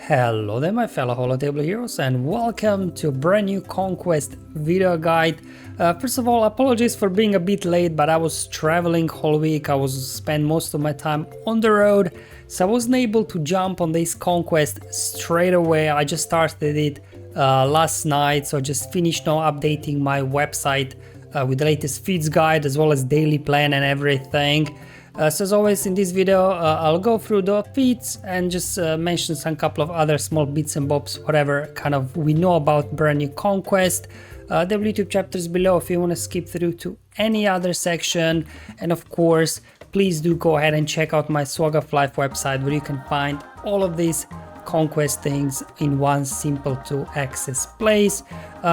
Hello there my fellow holotable heroes and welcome to a brand new Conquest video guide. First of all, apologies for being a bit late, but I was traveling whole week. I was spent most of my time on the road, so I wasn't able to jump on this Conquest straight away. I just started it last night, so I just finished now updating my website with the latest feats guide as well as daily plan and everything. So as always in this video I'll go through the feats and just mention some couple of other small bits and bobs, whatever kind of we know about brand new Conquest. There will be YouTube chapters below if you want to skip through to any other section, and of course please do go ahead and check out my SWGOH Life website where you can find all of these Conquest things in one simple to access place.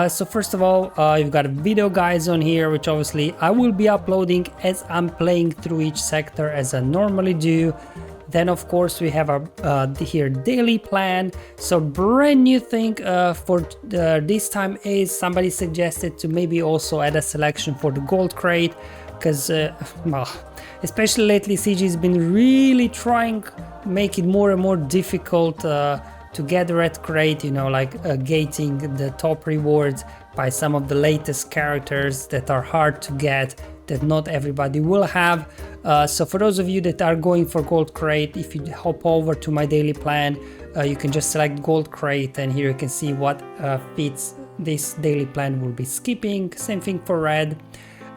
So first of all, you've got video guides on here, which obviously I will be uploading as I'm playing through each sector as I normally do. Then of course we have our here daily plan. So brand new thing for this time is somebody suggested to maybe also add a selection for the gold crate, because well, especially lately CG has been really trying make it more and more difficult to get the red crate, you know, like gating the top rewards by some of the latest characters that are hard to get, that not everybody will have. So for those of you that are going for gold crate, if you hop over to my daily plan, you can just select gold crate, and here you can see what feats this daily plan will be skipping. Same thing for red.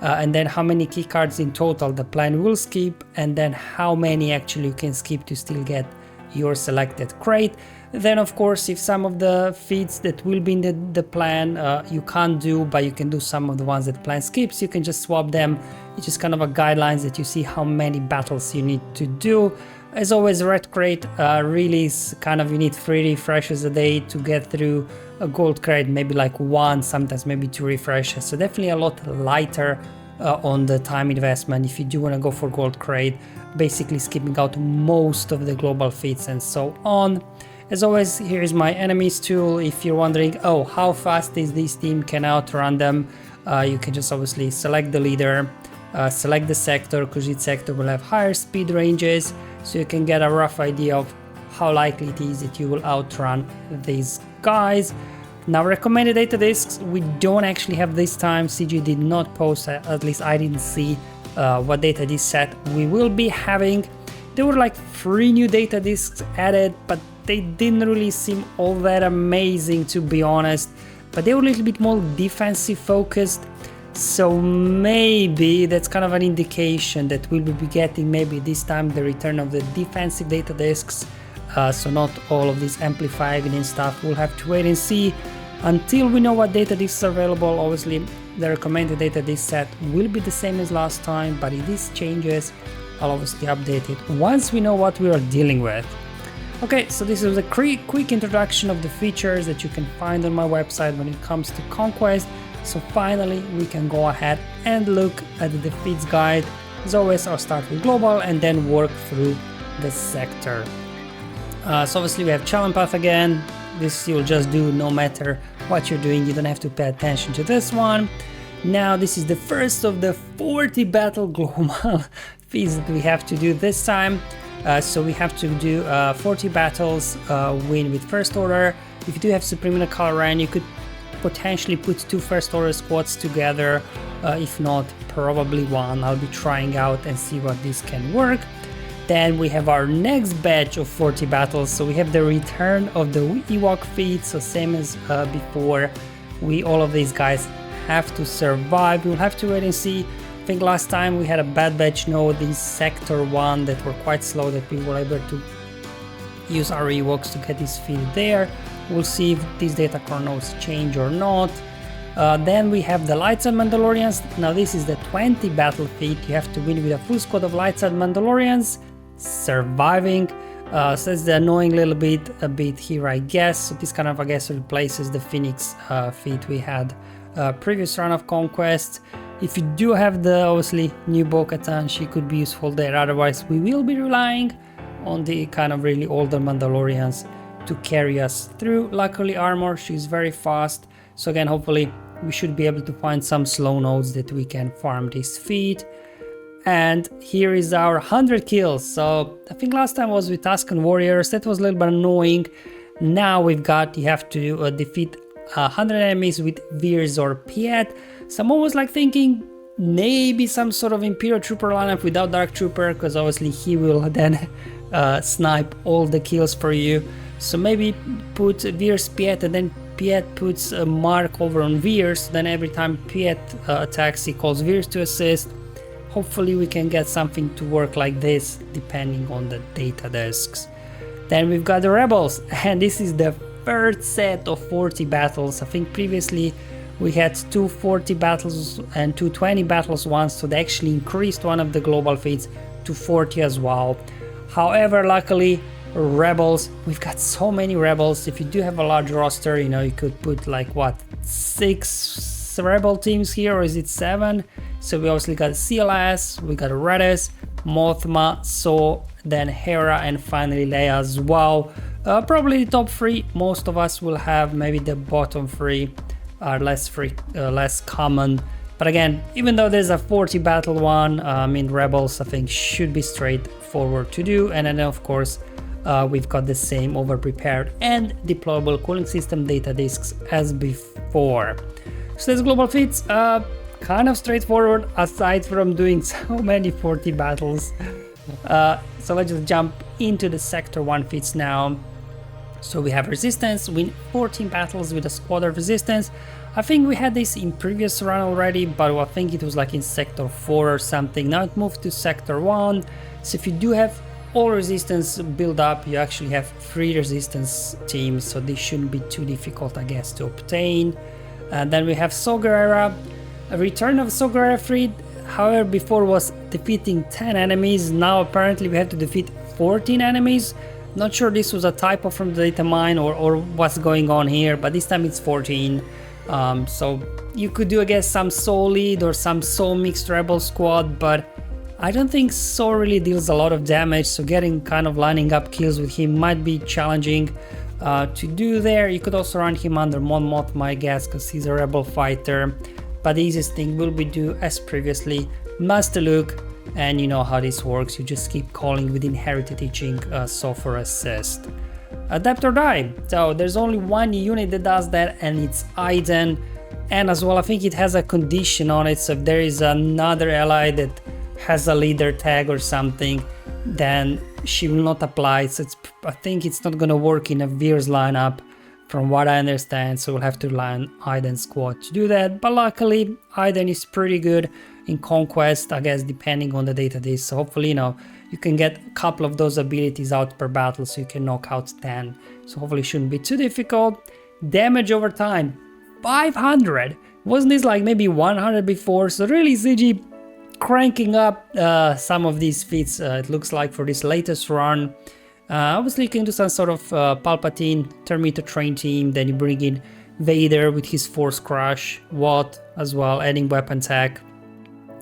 And then how many key cards in total the plan will skip, and then how many actually you can skip to still get your selected crate. Then of course if some of the feats that will be in the plan you can't do, but you can do some of the ones that plan skips, you can just swap them. It's just kind of a guidelines that you see how many battles you need to do. As always, red crate really is kind of, you need 3 refreshes a day to get through a gold crate, maybe like 1, sometimes maybe 2 refreshes, so definitely a lot lighter on the time investment if you do want to go for gold crate, basically skipping out most of the global feats and so on. As always, here is my enemies tool. If you're wondering, oh, how fast is this team can outrun them, you can just obviously select the leader, select the sector, because each sector will have higher speed ranges, so you can get a rough idea of how likely it is that you will outrun these guys. Now, recommended data discs, we don't actually have this time. CG did not post, at least I didn't see what data disc set we will be having. There were like 3 new data discs added, but they didn't really seem all that amazing, to be honest. But they were a little bit more defensive focused, so maybe that's kind of an indication that we will be getting maybe this time the return of the defensive data discs. So not all of these amplifying and stuff. We'll have to wait and see until we know what data discs are available. Obviously the recommended data disc set will be the same as last time, but if this changes I'll obviously update it once we know what we are dealing with. Okay, so this is a quick introduction of the features that you can find on my website when it comes to Conquest. So finally we can go ahead and look at the feats guide. As always, I'll start with global and then work through the sector. So obviously we have challenge path again. This you'll just do no matter what you're doing, you don't have to pay attention to this one. Now this is the first of the 40 battle global feats that we have to do this time. So we have to do 40 battles, win with first order. If you do have Supreme in a color run, you could potentially put 2 first order squads together. If not, probably 1. I'll be trying out and see what this can work. Then we have our next batch of 40 battles. So we have the return of the Ewok feat. So same as before, all of these guys have to survive. We'll have to wait and see. I think last time we had a bad batch, these sector 1 that were quite slow, that we were able to use our Ewoks to get this feat there. We'll see if these data chronos change or not. Then we have the Light Side Mandalorians. Now this is the 20 battle feat. You have to win with a full squad of Light Side Mandalorians surviving. So that's the annoying little bit here, I guess. So this kind of, I guess, replaces the Phoenix feat we had previous run of Conquest. If you do have the obviously new Bo-Katan, she could be useful there. Otherwise we will be relying on the kind of really older Mandalorians to carry us through. Luckily armor, she's very fast, so again hopefully we should be able to find some slow nodes that we can farm this feat. And here is our 100 kills. So I think last time was with Tusken Warriors, that was a little bit annoying. Now we've got, you have to defeat 100 enemies with Veers or Piet. So I'm always like thinking maybe some sort of Imperial Trooper lineup without Dark Trooper, because obviously he will then snipe all the kills for you. So maybe put Veers Piet, and then Piet puts a mark over on Veers, then every time Piet attacks he calls Veers to assist. Hopefully we can get something to work like this depending on the data discs. Then we've got the Rebels, and this is the third set of 40 battles. I think previously we had 240 battles and 220 battles once, so they actually increased one of the global feats to 40 as well. However, luckily, Rebels, we've got so many Rebels. If you do have a large roster, you know, you could put like what, 6 Rebel teams here, or is it 7? So we obviously got CLS, we got Redis, Mothma, So, then Hera, and finally Leia as well. Probably the top 3. Most of us will have maybe the bottom 3 are less common. But again, even though there's a 40 battle one, I mean Rebels I think should be straightforward to do. And then of course we've got the same over prepared and deployable cooling system data discs as before. So there's global feats, kind of straightforward aside from doing so many 40 battles. So let's just jump into the sector 1 feats now. So we have resistance, win 14 battles with a squad of resistance. I think we had this in previous run already, but I think it was like in sector 4 or something. Now it moved to sector 1. So if you do have all resistance build up, you actually have 3 resistance teams, so this shouldn't be too difficult, I guess, to obtain. And then we have Saw Gerrera, a return of Saw Gerrera Freed. However, before was defeating 10 enemies, now apparently we have to defeat 14 enemies. Not sure this was a typo from the data mine or what's going on here, but this time it's 14. So you could do, I guess, some Soul lead or some Soul mixed rebel squad, but I don't think Soul really deals a lot of damage, so getting kind of lining up kills with him might be challenging to do there. You could also run him under Mon Mothma, I guess, because he's a rebel fighter. But the easiest thing will be do as previously, Master Luke, and you know how this works, you just keep calling with inherited teaching so for assist. Adapt or die, so there's only one unit that does that, and it's Aiden. And as well I think it has a condition on it, so if there is another ally that has a leader tag or something, then she will not apply. So I think it's not gonna work in a Veers lineup from what I understand, so we'll have to rely on Aiden's squad to do that. But luckily Aiden is pretty good in Conquest, I guess, depending on the data disc. So hopefully, you know, you can get a couple of those abilities out per battle, so you can knock out 10. So hopefully it shouldn't be too difficult. Damage over time, 500. Wasn't this like maybe 100 before? So really CG cranking up some of these feats, it looks like, for this latest run. Obviously you can do some sort of Palpatine Terminator train team, then you bring in Vader with his Force Crush, Watt as well, adding weapon tech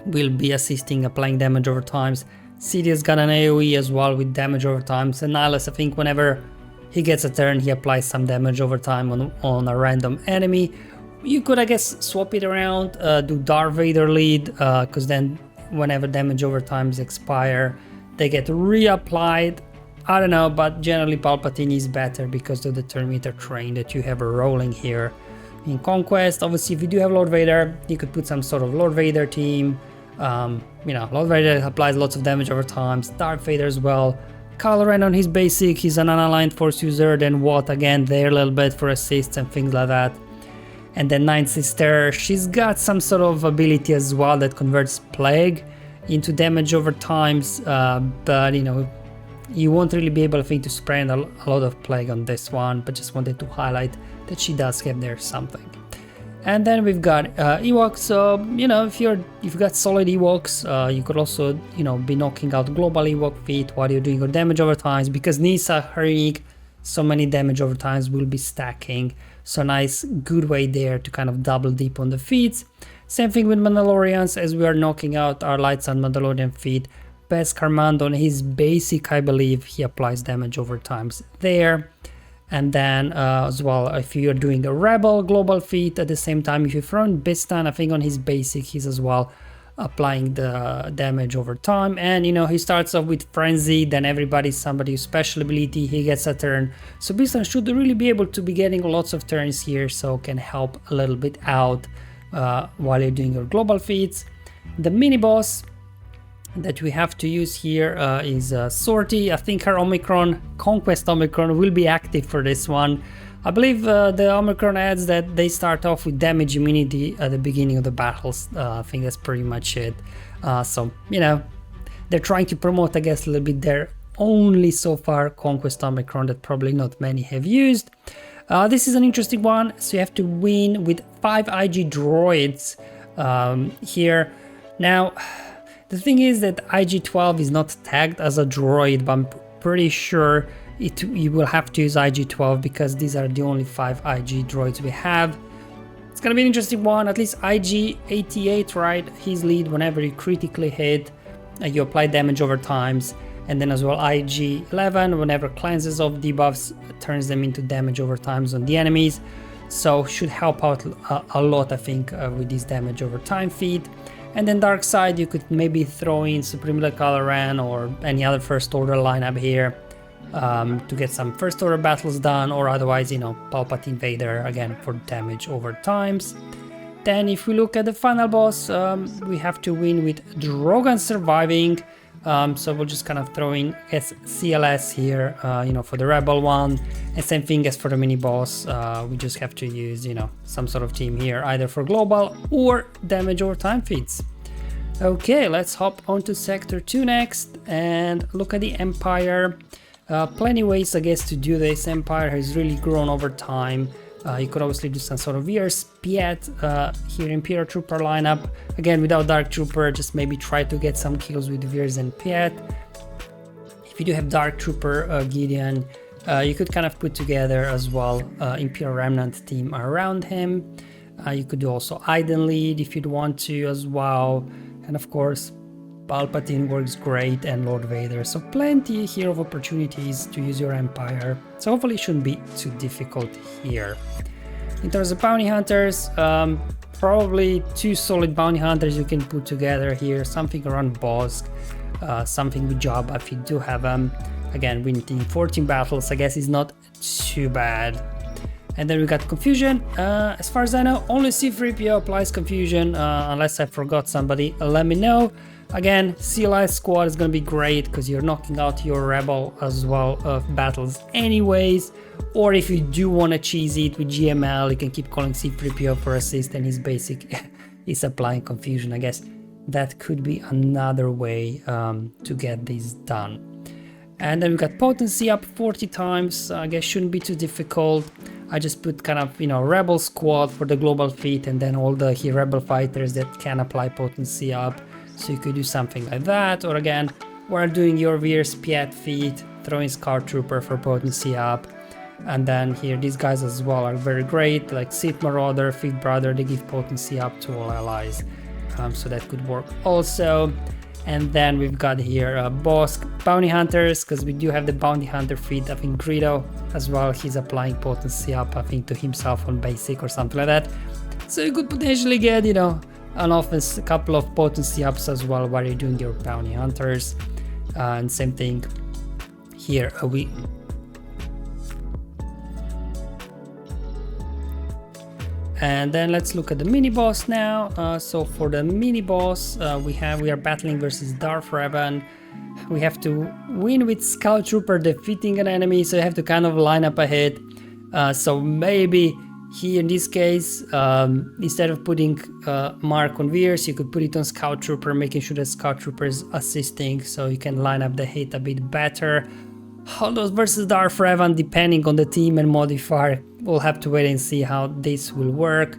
will be assisting applying damage over times. Sidious's got an AoE as well with damage over times, and Nihilus, I think whenever he gets a turn he applies some damage over time on a random enemy. You could, I guess, swap it around, do Darth Vader lead, because then whenever damage over times expire they get reapplied. I don't know, but generally Palpatine is better because of the Terminator train that you have rolling here in Conquest. Obviously if you do have Lord Vader, you could put some sort of Lord Vader team. You know, Lord Vader applies lots of damage over time, Darth Vader as well. Kylo Ren on his basic, he's an unaligned force user, then Watt again there a little bit for assists and things like that. And then Ninth Sister, she's got some sort of ability as well that converts Plague into damage over times, but you know, you won't really be able, I think, to spread a lot of Plague on this one, but just wanted to highlight that she does have there something. And then we've got Ewoks, so you know, if you've got solid Ewoks, you could also, you know, be knocking out global Ewok feat while you're doing your damage over times, because Nisa, her unique, so many damage over times will be stacking, so nice good way there to kind of double dip on the feats. Same thing with Mandalorians, as we are knocking out our lights on Mandalorian feat. Beskar Mando on his basic, I believe he applies damage over times there. And then as well, if you're doing a Rebel global feat at the same time, if you throw in Bistan, I think on his basic he's as well applying the damage over time. And you know, he starts off with Frenzy, then somebody with special ability, he gets a turn. So Beastman should really be able to be getting lots of turns here, so can help a little bit out while you're doing your global feats. The mini boss that we have to use here is Sortie. I think her Omicron, Conquest Omicron, will be active for this one. I believe the Omicron adds that they start off with damage immunity at the beginning of the battles. I think that's pretty much it. So, you know, they're trying to promote, I guess, a little bit their only so far Conquest Omicron that probably not many have used. This is an interesting one. So you have to win with 5 IG droids here. Now, the thing is that IG-12 is not tagged as a droid, but I'm pretty sure you will have to use IG-12 because these are the only 5 IG droids we have. It's gonna be an interesting one. At least IG-88, right? His lead, whenever you critically hit, you apply damage over times. And then as well IG-11, whenever cleanses of debuffs, turns them into damage over times on the enemies. So should help out a lot, I think, with this damage over time feat. And then Dark Side, you could maybe throw in Supreme Caloran or any other first order lineup here to get some first order battles done, or otherwise, you know, Palpatine Vader again for damage over times. Then if we look at the final boss, we have to win with Drogon surviving. So we'll just kind of throw in CLS here, you know, for the Rebel one, and same thing as for the mini boss. We just have to use, you know, some sort of team here, either for global or damage over time feats. Okay, let's hop onto Sector 2 next and look at the Empire. Plenty ways, I guess, to do this. Empire has really grown over time. You could obviously do some sort of Veers, Piet here, Imperial Trooper lineup. Again, without Dark Trooper, just maybe try to get some kills with Veers and Piet. If you do have Dark Trooper Gideon, you could kind of put together as well Imperial Remnant team around him. You could do also Iden lead if you'd want to as well. And of course, Palpatine works great, and Lord Vader. So plenty here of opportunities to use your Empire. So hopefully it shouldn't be too difficult here. In terms of bounty hunters, probably 2 solid bounty hunters you can put together here. Something around Bosk, something with Jabba if you do have them. Again, winning 14 battles, I guess is not too bad. And then we got Confusion. As far as I know, only C-3PO applies Confusion, unless I forgot somebody. Let me know. Again, CLI squad is gonna be great because you're knocking out your Rebel as well of battles anyways. Or if you do want to cheese it with GML, you can keep calling C-3PO for assist, and his basic is applying Confusion. I guess that could be another way to get this done. And then we got potency up 40 times. I guess shouldn't be too difficult. I just put kind of, you know, Rebel squad for the global feat, and then all the Rebel fighters that can apply potency up. So you could do something like that, or again, while doing your Veers Piet feat, throwing Scar Trooper for potency up. And then here, these guys as well are very great, like Sith Marauder, Fifth Brother, they give potency up to all allies. So that could work also. And then we've got here Bosk Bounty Hunters, because we do have the Bounty Hunter feat. I think Greedo as well, he's applying potency up, I think, to himself on basic or something like that. So you could potentially get, you know, an offense, a couple of potency ups as well while you're doing your Bounty Hunters. And same thing here, And then let's look at the mini boss now. So for the mini boss, we are battling versus Darth Revan. We have to win with Scout Trooper defeating an enemy, so you have to kind of line up ahead. So maybe here in this case, instead of putting Mark on Veers, you could put it on Scout Trooper, making sure that Scout Trooper is assisting, so you can line up the hit a bit better. Although versus Darth Revan, depending on the team and modifier, we'll have to wait and see how this will work.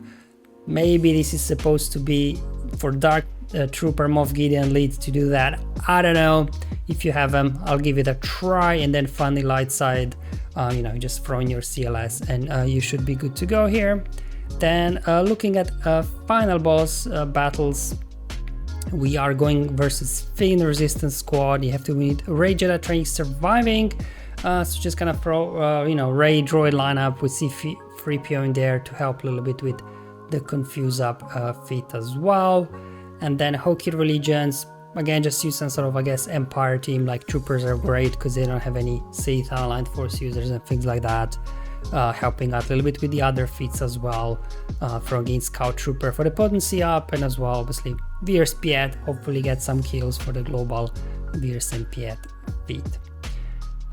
Maybe this is supposed to be for Dark Trooper Moff Gideon leads to do that. I don't know. If you have them, I'll give it a try, and then finally light side, you know, just throw in your CLS and you should be good to go here. Then looking at final boss battles, we are going versus Finn Resistance Squad. You have to win Rey Jedi Training Surviving. So just kind of throw, you know, Rey droid lineup with C-3PO in there to help a little bit with the Confuse Up feat as well. And then Hoki Religions, again, just use some sort of, I guess, Empire team. Like Troopers are great because they don't have any Sith Allied Force users and things like that. Helping out a little bit with the other feats as well, for against Scout Trooper for the potency up, and as well obviously Veers Piet, hopefully get some kills for the global Veers and Piet feat.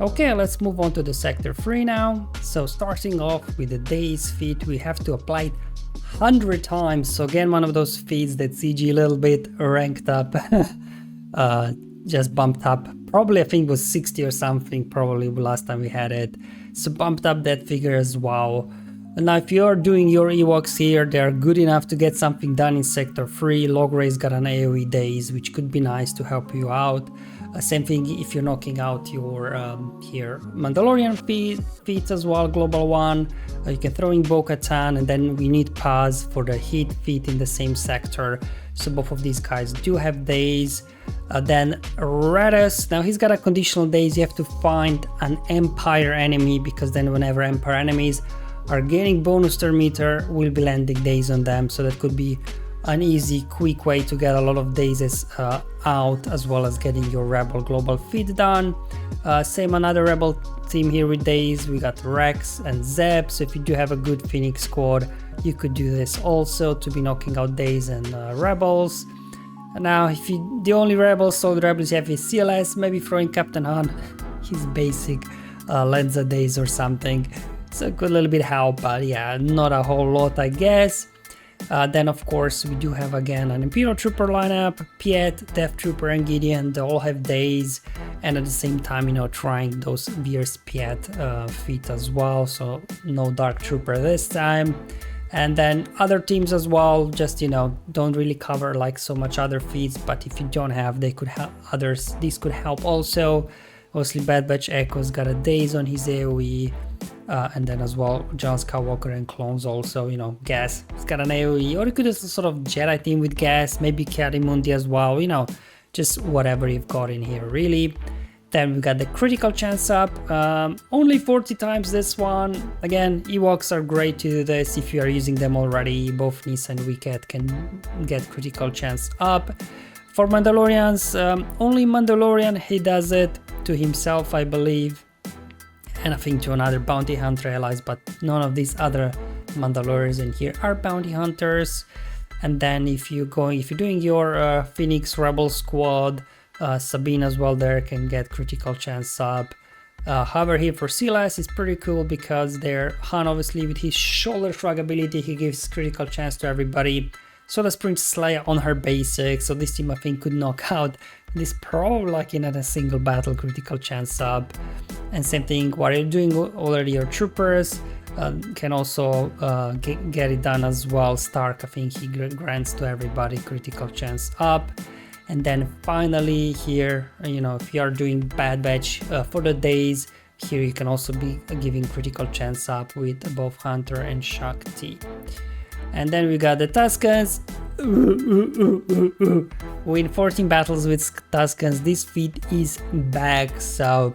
Okay, let's move on to the Sector 3 now. So starting off with the Days feat, we have to apply it 100 times. So again, one of those feats that CG a little bit ranked up, just bumped up. Probably I think it was 60 or something, probably last time we had it. So bumped up that figure as well. And now if you're doing your Ewoks here, they're good enough to get something done in Sector 3. Logray's got an AoE Days, which could be nice to help you out. Same thing if you're knocking out your here Mandalorian feats as well, global one. You can throw in Bo-Katan, and then we need Paz for the heat feat in the same sector. So both of these guys do have Days. Then Radus, now he's got a conditional Days. You have to find an Empire enemy, because then whenever Empire enemies are gaining bonus turn meter, we'll be landing Days on them. So that could be an easy, quick way to get a lot of Dazes out, as well as getting your Rebel global feed done. Same another Rebel team here with Days. We got Rex and Zeb. So if you do have a good Phoenix squad, you could do this also to be knocking out Days and Rebels. Now, if you the only solid rebels you have is CLS, maybe throwing Captain Han, his basic Lenza Days or something. So it could a little bit help, but yeah, not a whole lot, I guess. Then of course we do have again an Imperial Trooper lineup, Piet, Death Trooper and Gideon. They all have Days, and at the same time, you know, trying those Veers Piet feat as well, so no Dark Trooper this time. And then other teams as well, just, you know, don't really cover like so much other feats, but if you don't have, they could help others. These could help also. Mostly Bad Batch Echo's got a Days on his AoE. And then as well, John Skywalker and clones also, you know, Gas, it's got an AoE, or you could just sort of Jedi team with Gas, maybe Karimundi as well, you know, just whatever you've got in here really. Then we got the critical chance up, only 40 times this one. Again, Ewoks are great to do this if you are using them already. Both Nis and Wicket can get critical chance up. For Mandalorians, only Mandalorian, he does it to himself, I believe. And I think to another bounty hunter allies, but none of these other Mandalorians in here are bounty hunters. And then if you're doing your Phoenix Rebel squad, Sabine as well there can get critical chance up. However, here for CLS is pretty cool because there Han, obviously with his shoulder shrug ability, he gives critical chance to everybody. So does Princess Leia on her basic, so this team I think could knock out this probably like in a single battle critical chance up. And same thing while you're doing already your troopers, can also get it done as well. Stark, I think he grants to everybody critical chance up. And then finally here, you know, if you are doing Bad Batch for the Days, here you can also be giving critical chance up with both Hunter and Shakti. And then we got the Tuskens. Win 14 battles with Tuskens. This feat is back. So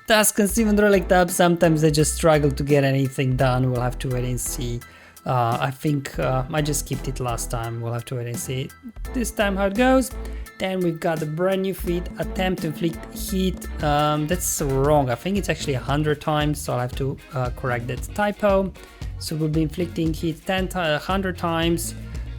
Tuskens, even though like that, sometimes they just struggle to get anything done. We'll have to wait and see. I think I just skipped it last time. We'll have to wait and see this time how it goes. Then we've got the brand new feat, attempt to inflict heat. That's wrong. I think it's actually 100 times, so I'll have to correct that typo. So we'll be inflicting heat 100 times.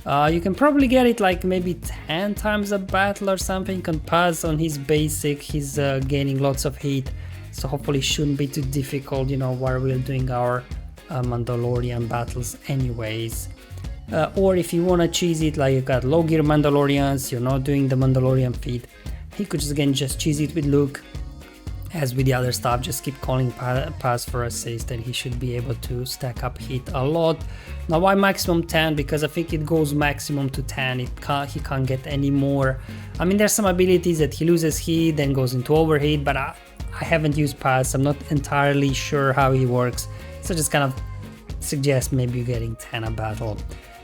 You can probably get it like maybe 10 times a battle or something. Can pass on his basic, he's gaining lots of heat. So hopefully shouldn't be too difficult, you know, while we're doing our Mandalorian battles anyways. Or if you want to cheese it, like you got low gear Mandalorians, you're not doing the Mandalorian feat, he could just again just cheese it with Luke. As with the other stuff, just keep calling pass for assist and he should be able to stack up heat a lot. Now why maximum 10? Because I think it goes maximum to 10, he can't get any more. I mean, there's some abilities that he loses heat, then goes into overheat, but I haven't used pass, I'm not entirely sure how he works. So just kind of suggest maybe getting 10 a battle.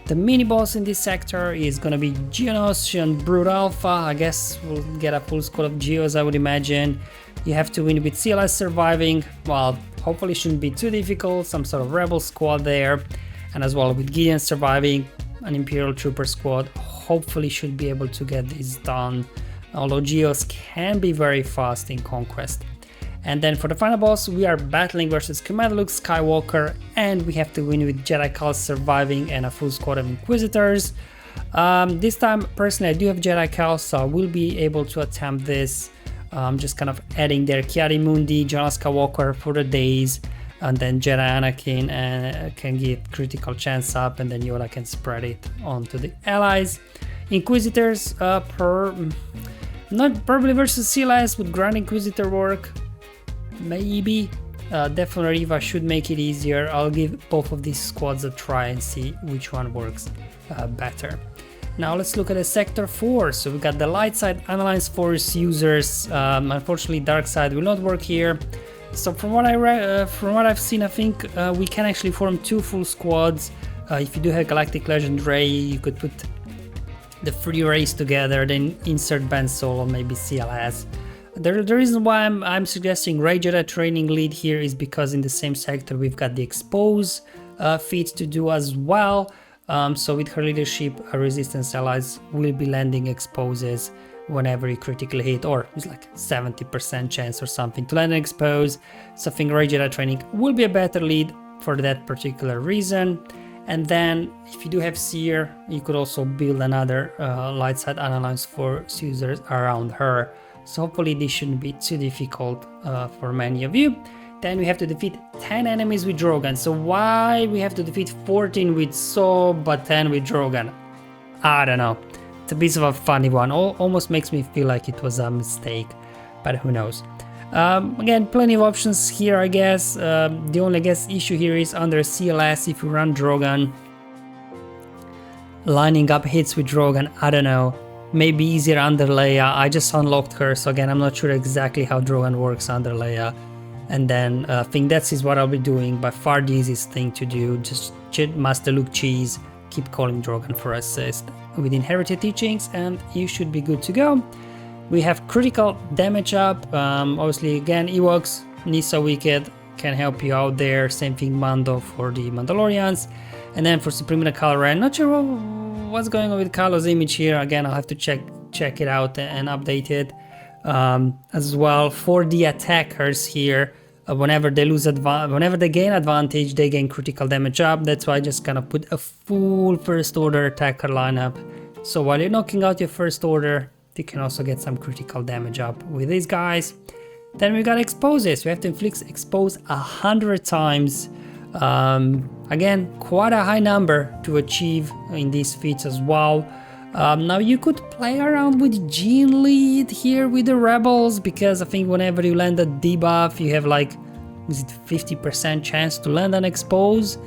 The mini boss in this sector is gonna be Geonosian Brood Alpha. I guess we'll get a full squad of Geos, I would imagine. You have to win with CLS surviving. Well, hopefully shouldn't be too difficult. Some sort of rebel squad there. And as well with Gideon surviving, an Imperial Trooper squad. hopefully should be able to get this done, although Geos can be very fast in Conquest. And then for the final boss, we are battling versus Commander Luke Skywalker, and we have to win with Jedi Cal surviving and a full squad of Inquisitors. This time, personally, I do have Jedi Cal, so I will be able to attempt this. Just kind of adding their Kiari Mundi, General Skywalker for the days, and then Jedi Anakin can get critical chance up, and then Yoda can spread it onto the allies. Inquisitors, not probably versus CLS, would Grand Inquisitor work? Maybe. Definitely Riva should make it easier. I'll give both of these squads a try and see which one works better. Now let's look at the Sector 4. So we got the light side Analyze Force users. Unfortunately, dark side will not work here. So from what I've seen, I think we can actually form 2 full squads. If you do have Galactic Legend Ray, you could put the 3 rays together, then insert Ben Solo, maybe CLS. The reason why I'm suggesting Ray Jedi Training Lead here is because in the same sector we've got the Expose feats to do as well. So with her leadership, Resistance allies will be landing exposes whenever you critically hit, or it's like 70% chance or something to land an expose. So I think Ray Jedi Training will be a better lead for that particular reason. And then if you do have Seer, you could also build another light side Analyze Force users around her. So hopefully this shouldn't be too difficult for many of you. Then we have to defeat 10 enemies with Drogon. So why we have to defeat 14 with Sob but 10 with Drogon? I don't know. It's a bit of a funny one. Almost makes me feel like it was a mistake, but who knows. Again, plenty of options here, I guess. The only issue here is under CLS if you run Drogon. Lining up hits with Drogon, I don't know. Maybe easier under Leia. I just unlocked her, so again, I'm not sure exactly how Drogon works under Leia. And then I think that is what I'll be doing. By far the easiest thing to do. Just Master Luke Cheese, keep calling Drogon for assist with Inherited Teachings, and you should be good to go. We have critical damage up. Obviously, again, Ewoks, Nissa Wicked can help you out there. Same thing Mando for the Mandalorians. And then for Supreme Kylo Ren, not sure what's going on with Kylo's image here. Again, I'll have to check it out and update it. As well for the attackers here, whenever they gain advantage, they gain critical damage up. That's why I just kind of put a full first order attacker lineup. So while you're knocking out your first order, you can also get some critical damage up with these guys. Then we got exposes. We have to inflict expose 100 times. Again, quite a high number to achieve in these feats as well. Now you could play around with Gene Lead here with the rebels, because I think whenever you land a debuff, you have like, is it 50% chance to land an expose?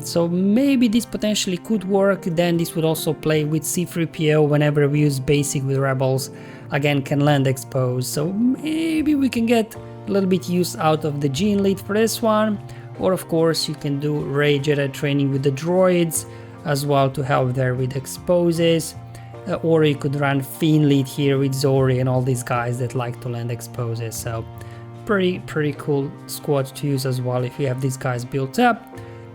So maybe this potentially could work. Then this would also play with C-3PO whenever we use basic with rebels. Again, can land expose. So maybe we can get a little bit use out of the Gene Lead for this one. Or of course you can do Ray Jedi Training with the droids as well to help there with exposes. Or you could run Fiend Lead here with Zori and all these guys that like to land exposes. So pretty cool squad to use as well if you have these guys built up.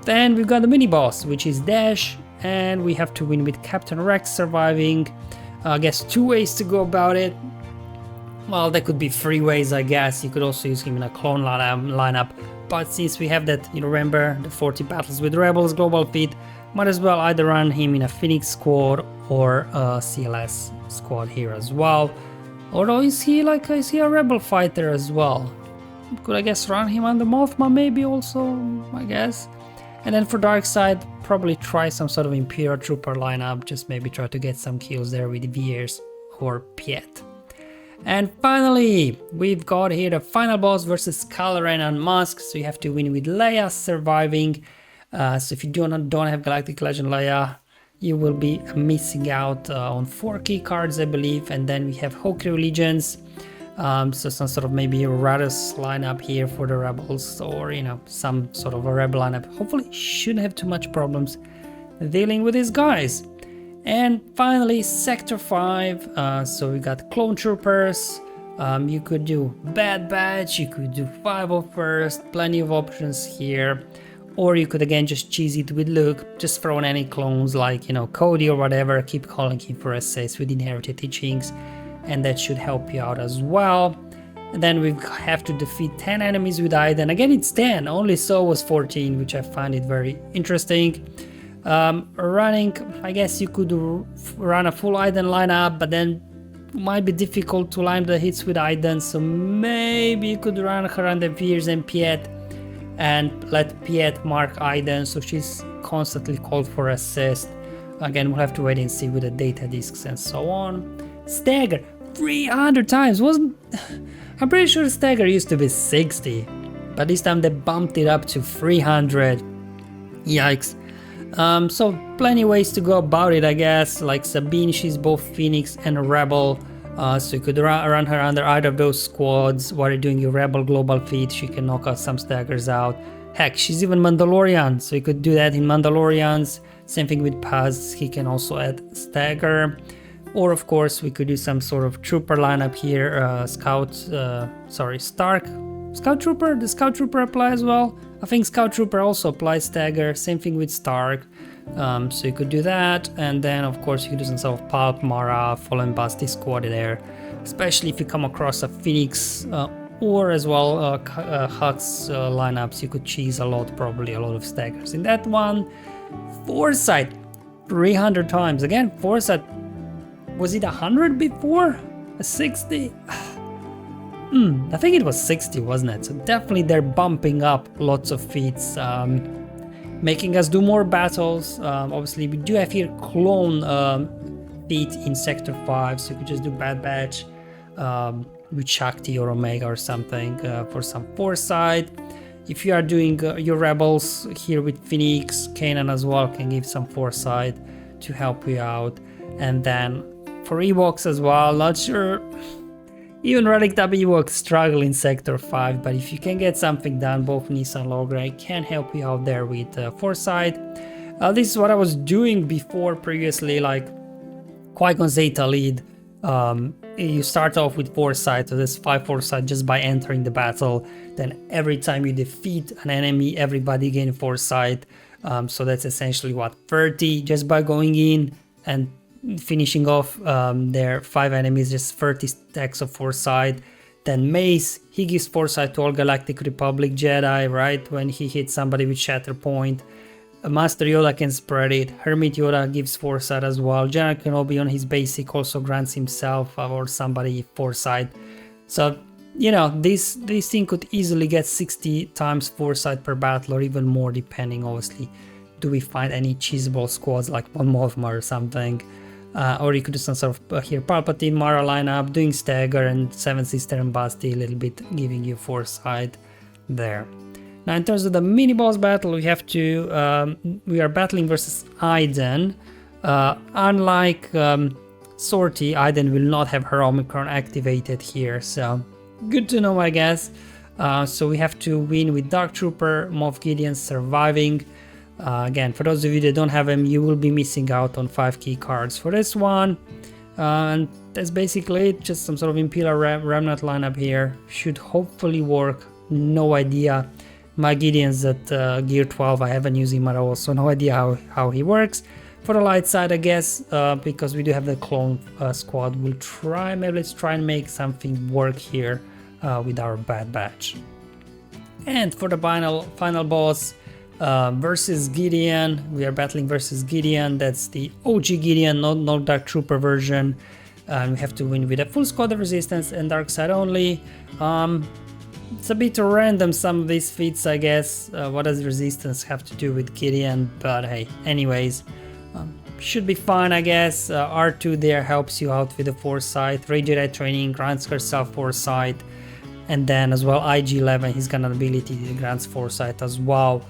Then we've got the mini boss, which is Dash, and we have to win with Captain Rex surviving. I guess 2 ways to go about it. Well, there could be 3 ways, I guess. You could also use him in a clone lineup. But since we have that, you remember the 40 battles with rebels global feat, might as well either run him in a Phoenix squad or a CLS squad here as well. Although is he a rebel fighter as well? Could I guess run him under Mothma maybe also, I guess. And then for dark side, probably try some sort of Imperial Trooper lineup, just maybe try to get some kills there with Veers or Piet. And finally, we've got here the final boss versus Kylo Ren and Musk, so you have to win with Leia surviving. So if you don't have Galactic Legend Leia, you will be missing out on 4 key cards, I believe. And then we have Hokri Allegiance, so some sort of maybe a Radus lineup here for the rebels, or some sort of a rebel lineup. Hopefully shouldn't have too much problems dealing with these guys. And finally, Sector 5, so we got Clone Troopers, you could do Bad Batch, you could do 501st, plenty of options here. Or you could again just cheese it with Luke, just throw in any clones like, you know, Cody or whatever, keep calling him for assists with inherited teachings, and that should help you out as well. And then we have to defeat 10 enemies with Aiden. Again, it's 10, only So was 14, which I find it very interesting. Running, I guess you could run a full Aiden lineup, but then might be difficult to line the hits with Aiden, so maybe you could run her under Veers and Piet and let Piet mark Aiden so she's constantly called for assist. Again, we'll have to wait and see with the data discs and so on. Stagger 300 times, wasn't... I'm pretty sure Stagger used to be 60, but this time they bumped it up to 300. Yikes. So plenty ways to go about it, I guess. Like Sabine, she's both Phoenix and a Rebel, so you could run her under either of those squads while you're doing your Rebel global feat. She can knock out some staggers out. Heck, she's even Mandalorian, so you could do that in Mandalorians. Same thing with Paz, he can also add stagger. Or of course we could do some sort of trooper lineup here. Stark. Scout Trooper? Does Scout Trooper apply as well? I think Scout Trooper also applies stagger, same thing with Stark. So you could do that, and then of course you could do some sort of Pulp, Mara, Fallen Basti squad there. Especially if you come across a Phoenix or as well Hux lineups, you could cheese a lot, probably a lot of staggers. In that one, Foresight, 300 times. Again, Foresight, was it 100 before? 60? I think it was 60, wasn't it? So definitely they're bumping up lots of feats, making us do more battles. Obviously we do have here clone feat in Sector 5, so you could just do Bad Batch with Shakti or Omega or something for some Foresight. If you are doing your Rebels here with Phoenix, Kanan as well can give some Foresight to help you out. And then for Ewoks as well, not sure... Even Relic Ewok struggle in Sector 5, but if you can get something done, both Nissa and Logray can help you out there with Foresight. This is what I was doing before previously, like Qui-Gon Zeta lead. You start off with Foresight, so there's 5 Foresight just by entering the battle. Then every time you defeat an enemy, everybody gain Foresight. So that's essentially what, 30 just by going in and finishing off their 5 enemies, just 30 stacks of Foresight. Then Mace, he gives Foresight to all Galactic Republic Jedi, right, when he hits somebody with Shatter Point. Master Yoda can spread it, Hermit Yoda gives Foresight as well, General Kenobi on his basic also grants himself or somebody Foresight. So, you know, this thing could easily get 60 times Foresight per battle or even more, depending, obviously. Do we find any cheesable squads like Mon Mothma or something? Or you could do some sort of here Palpatine, Mara lineup, doing stagger and Seven Sister and Basti a little bit, giving you Foresight there. Now in terms of the mini boss battle, we have to we are battling versus Aiden. Unlike Sortie, Aiden will not have her Omicron activated here, so good to know, I guess. So we have to win with Dark Trooper, Moff Gideon surviving. Again, for those of you that don't have him, you will be missing out on 5 key cards for this one. And that's basically it, just some sort of Imperial Remnant lineup here. Should hopefully work, no idea. My Gideon's at gear 12, I haven't used him at all, so no idea how he works. For the light side, I guess, because we do have the clone squad, we'll try, maybe let's try and make something work here with our Bad Batch. And for the final boss, versus Gideon, we are battling versus Gideon. That's the OG Gideon, not Dark Trooper version. We have to win with a full squad of resistance and dark side only. It's a bit random, some of these feats, I guess. What does resistance have to do with Gideon? But hey, anyways, should be fine, I guess. R2 there helps you out with the Foresight. Rey Jedi training grants herself Foresight, and then as well IG-11, he's got an ability that grants Foresight as well.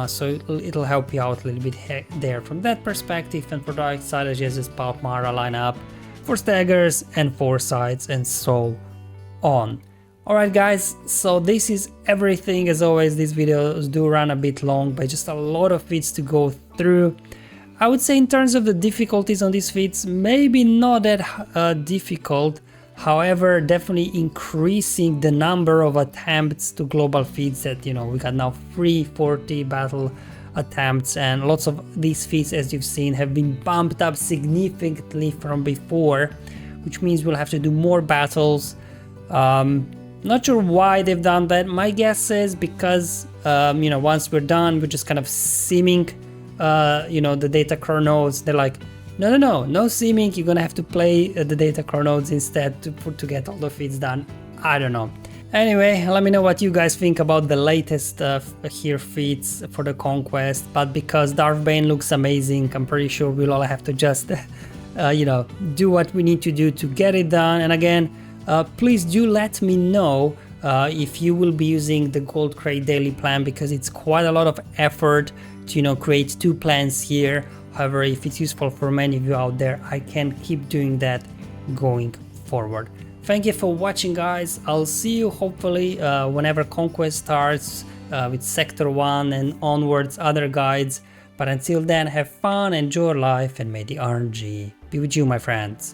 So it'll help you out a little bit there from that perspective. And for dark side, I just this Pulp Mara lineup for staggers and Foresights and so on. Alright guys, so this is everything. As always, these videos do run a bit long, but just a lot of feats to go through. I would say in terms of the difficulties on these feats, maybe not that difficult. However, definitely increasing the number of attempts to global feats that, you know, we got now 340 battle attempts, and lots of these feats, as you've seen, have been bumped up significantly from before, which means we'll have to do more battles. Not sure why they've done that. My guess is because, you know, once we're done, we're just kind of simming, you know, the data core nodes. They're like, no simming, you're gonna have to play the data core nodes instead to get all the feats done. I don't know. Anyway, let me know what you guys think about the latest here feats for the Conquest, but because Darthbane looks amazing, I'm pretty sure we'll all have to just, you know, do what we need to do to get it done. And again, please do let me know if you will be using the Gold Crate daily plan, because it's quite a lot of effort to, you know, create 2 plans here. However, if it's useful for many of you out there, I can keep doing that going forward. Thank you for watching, guys. I'll see you hopefully whenever Conquest starts with Sector 1 and onwards, other guides. But until then, have fun, enjoy life, and may the RNG be with you, my friends.